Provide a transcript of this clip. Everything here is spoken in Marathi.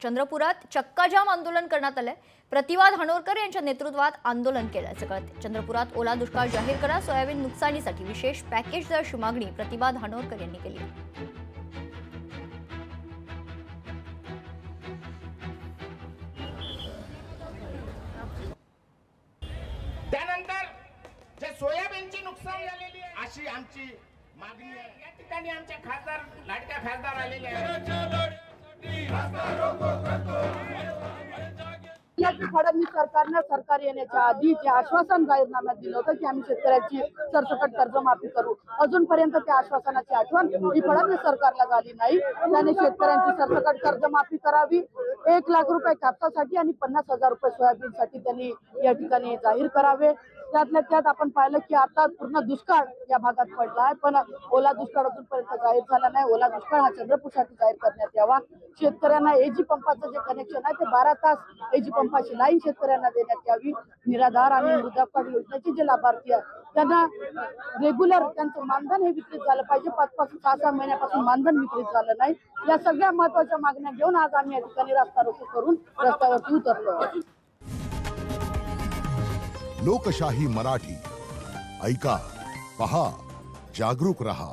चंद्रपुरात चक्काजाम आंदोलन करण्यात आले। प्रतिवाद हनोरकर यांच्या नेतृत्वात आंदोलन केल्याचे कळते। चंद्रपुरात ओला दुष्काळ जाहीर करा, सोयाबीन नुकसानीसाठी विशेष पॅकेज द्या अशी मागणी प्रतिवाद हनोरकर यांनी केली। त्यानंतर जे सोयाबीनची नुकसान झालेली आहे अशी आमची मागणी आहे। या ठिकाणी आमचे खासदार लाडक्या खासदार आलेले आहेत। फडणवीस सरकारने सरकार येण्याच्या आधी जे आश्वासन जाहीरनाम्यात दिलं होतं की आम्ही शेतकऱ्यांची सरसकट कर्जमाफी करू, अजूनपर्यंत त्या आश्वासनाची आठवण ही फडणवीस सरकारला झाली नाही। त्याने शेतकऱ्यांची सरसकट कर्जमाफी करावी, 1 लाख रुपये कापसासाठी आणि 50,000 रुपये सोयाबीनसाठी त्यांनी या ठिकाणी जाहीर करावे। त्यातल्या त्यात आपण पाहिलं की आता पूर्ण दुष्काळ या भागात पडला आहे, पण ओला दुष्काळ अजूनपर्यंत जाहीर झाला नाही। ओला दुष्काळ हा चंद्रपूरसाठी जाहीर करण्यात यावा। शेतकऱ्यांना एजी पंपाचं जे कनेक्शन आहे ते 12 तास एजी पंपाची लाईन शेतकऱ्यांना देण्यात यावी। निराधार आणि मृदा कार्ड योजनेचे जे लाभार्थी आहेत त्यांना रेग्युलर त्यांचं मानधन हे वितरित झालं पाहिजे। 5 पासून 6 महिन्यापासून मानधन वितरित झालं नाही। या सगळ्या महत्वाच्या मागण्या घेऊन आज आम्ही या ठिकाणी रस्ता रोको करून रस्त्यावरती उतरलो। लोकशाही मराठी ऐका, पहा, जागरूक रहा।